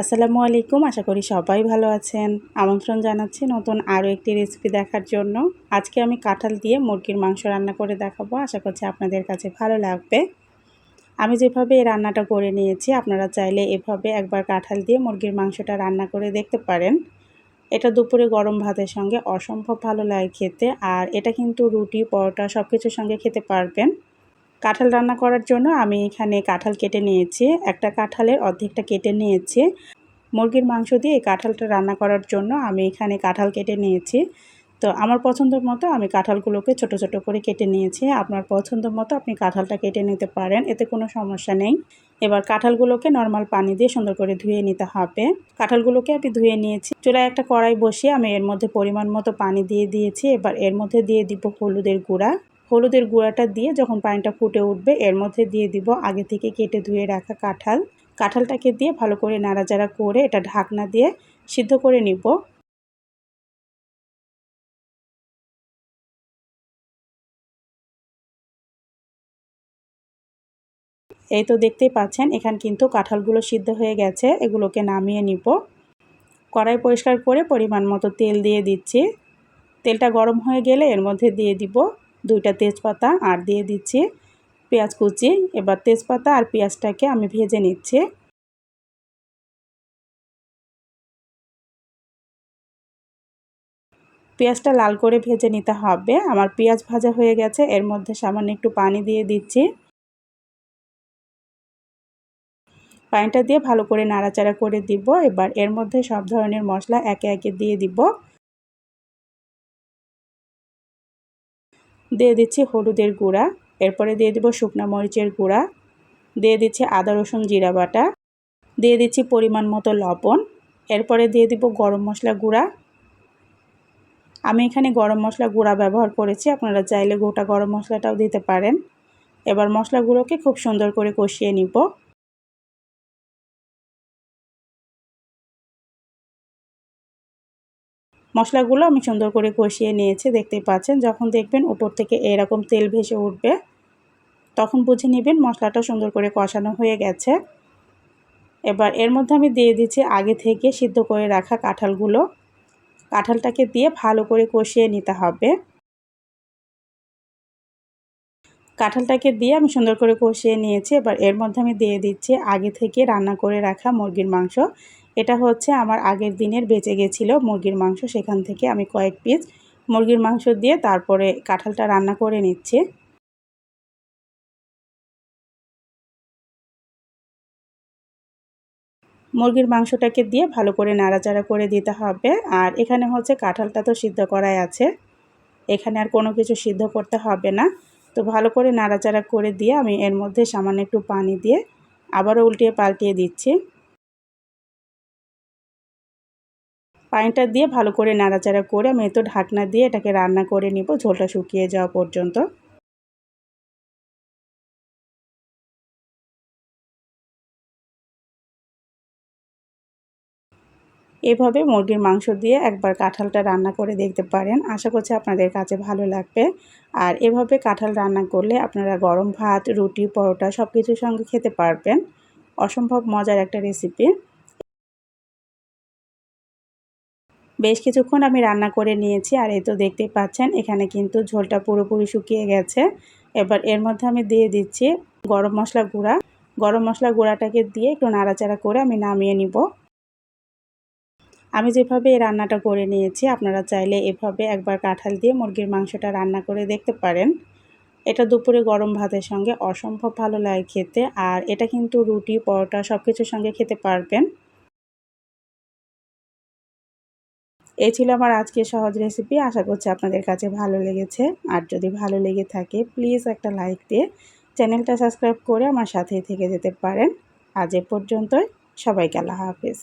আসসালামু আলাইকুম। আশা করি সবাই ভালো আছেন। আমন্ত্রণ জানাচ্ছি নতুন আরও একটি রেসিপি দেখার জন্য। আজকে আমি কাঁঠাল দিয়ে মুরগির মাংস রান্না করে দেখাবো। আশা করছি আপনাদের কাছে ভালো লাগবে। আমি যেভাবে এই রান্নাটা করে নিয়েছি, আপনারা চাইলে এভাবে একবার কাঁঠাল দিয়ে মুরগির মাংসটা রান্না করে দেখতে পারেন। এটা দুপুরে গরম ভাতের সঙ্গে অসম্ভব ভালো লাগে খেতে, আর এটা কিন্তু রুটি, পরোটা সব কিছুর সঙ্গে খেতে পারবেন। কাঁঠাল রান্না করার জন্য আমি এখানে কাঁঠাল কেটে নিয়েছি। একটা কাঁঠালের অর্ধেকটা কেটে নিয়েছি। মুরগির মাংস দিয়ে এই কাঁঠালটা রান্না করার জন্য আমি এখানে কাঁঠাল কেটে নিয়েছি। তো আমার পছন্দ মতো আমি কাঁঠালগুলোকে ছোট ছোট করে কেটে নিয়েছি। আপনার পছন্দ মতো আপনি কাঁঠালটা কেটে নিতে পারেন, এতে কোনো সমস্যা নেই। এবার কাঁঠালগুলোকে নর্মাল পানি দিয়ে সুন্দর করে ধুয়ে নিতে হবে। কাঁঠালগুলোকে আমি ধুয়ে নিয়েছি। চুলায় একটা কড়াই বসিয়ে আমি এর মধ্যে পরিমাণ মতো পানি দিয়ে দিয়েছি। এবার এর মধ্যে দিয়ে দিব হলুদের গুঁড়া। হলুদের গুঁড়াটা দিয়ে যখন পানিটা ফুটে উঠবে, এর মধ্যে দিয়ে দিব আগে থেকে কেটে ধুয়ে রাখা কাঁঠাল। কাঁঠালটাকে দিয়ে ভালো করে নাড়াচাড়া করে এটা ঢাকনা দিয়ে সিদ্ধ করে নিব। এই তো দেখতেই পাচ্ছেন, এখানে কিন্তু কাঁঠালগুলো সিদ্ধ হয়ে গেছে। এগুলোকে নামিয়ে নিব। কড়াই পরিষ্কার করে পরিমাণ মতো তেল দিয়ে দিচ্ছি। তেলটা গরম হয়ে গেলে এর মধ্যে দিয়ে দিব 2টা তেজপাতা আর দিয়ে দিচ্ছি পেঁয়াজ কুচি। এবার তেজপাতা আর পেঁয়াজটাকে আমি ভেজে নিচ্ছি। পেঁয়াজটা লাল করে ভেজে নিতে হবে। আমার পেঁয়াজ ভাজা হয়ে গেছে। এর মধ্যে সামান্য একটু পানি দিয়ে দিচ্ছি। পানিটা দিয়ে ভালো করে নাড়াচাড়া করে দিব। এবার এর মধ্যে সব ধরনের মশলা একে একে দিয়ে দিব। দিয়ে দিচ্ছি হলুদের গুঁড়া, এরপরে দিয়ে দিব শুকনো মরিচের গুঁড়া, দিয়ে দিচ্ছি আদা রসুন জিরা বাটা, দিয়ে দিচ্ছি পরিমাণ মতো লবণ, এরপরে দিয়ে দিব গরম মশলা গুঁড়া। আমি এখানে গরম মশলা গুঁড়া ব্যবহার করেছি, আপনারা চাইলে গোটা গরম মশলাটাও দিতে পারেন। এবার মশলাগুলোকে খুব সুন্দর করে কষিয়ে নিব। মশলাগুলো আমি সুন্দর করে কষিয়ে নিয়েছি, দেখতেই পাচ্ছেন। যখন দেখবেন উপর থেকে এরকম তেল ভেসে উঠবে, তখন বুঝে নেবেন মশলাটা সুন্দর করে কষানো হয়ে গেছে। এবার এর মধ্যে আমি দিয়ে দিচ্ছি আগে থেকে সিদ্ধ করে রাখা কাঁঠালগুলো। কাঁঠালটাকে দিয়ে ভালো করে কষিয়ে নিতে হবে। কাঁঠালটাকে দিয়ে আমি সুন্দর করে কষিয়ে নিয়েছি। এবার এর মধ্যে আমি দিয়ে দিচ্ছি আগে থেকে রান্না করে রাখা মুরগির মাংস। এটা হচ্ছে আমার আগের দিনের বেঁচে গেছিলো মুরগির মাংস, সেখান থেকে আমি কয়েক পিস মুরগির মাংস দিয়ে তারপরে কাঁঠালটা রান্না করে নিচ্ছি। মুরগির মাংসটাকে দিয়ে ভালো করে নাড়াচাড়া করে দিতে হবে। আর এখানে হচ্ছে কাঁঠালটা তো সিদ্ধ করাই আছে, এখানে আর কোনো কিছু সিদ্ধ করতে হবে না। তো ভালো করে নাড়াচাড়া করে দিয়ে আমি এর মধ্যে সামান্য একটু পানি দিয়ে আবারও উল্টিয়ে পাল্টিয়ে দিচ্ছি। পানিটা দিয়ে ভালো করে নাড়াচাড়া করে আমি তো ঢাকনা দিয়ে এটাকে রান্না করে নিব ঝোলটা শুকিয়ে যাওয়া পর্যন্ত। এভাবে মুরগির মাংস দিয়ে একবার কাঁঠালটা রান্না করে দেখতে পারেন। আশা করছি আপনাদের কাছে ভালো লাগবে। আর এভাবে কাঁঠাল রান্না করলে আপনারা গরম ভাত, রুটি, পরোটা সব কিছুর সঙ্গে খেতে পারবেন। অসম্ভব মজার একটা রেসিপি। বেশ কিছুক্ষণ আমি রান্না করে নিয়েছি, আর এই তো দেখতেই পাচ্ছেন এখানে কিন্তু ঝোলটা পুরোপুরি শুকিয়ে গেছে। এবার এর মধ্যে আমি দিয়ে দিচ্ছি গরম মশলা গুঁড়া। গরম মশলা গুঁড়াটাকে দিয়ে একটু নাড়াচাড়া করে আমি নামিয়ে নিব। আমি যেভাবে এই রান্নাটা করে নিয়েছি, আপনারা চাইলে এভাবে একবার কাঁঠাল দিয়ে মুরগির মাংসটা রান্না করে দেখতে পারেন। এটা দুপুরে গরম ভাতের সঙ্গে অসম্ভব ভালো লাগে খেতে, আর এটা কিন্তু রুটি, পরোটা সব কিছুর সঙ্গে খেতে পারবেন। এই ছিল আমার আজকের সহজ রেসিপি। আশা করছি আপনাদের কাছে ভালো লেগেছে। আর যদি ভালো লেগে থাকে প্লিজ একটা লাইক দিয়ে চ্যানেলটা সাবস্ক্রাইব করে আমার সাথেই থেকে যেতে পারেন। আজ এ পর্যন্তই। সবাইকে আল্লাহ হাফেজ।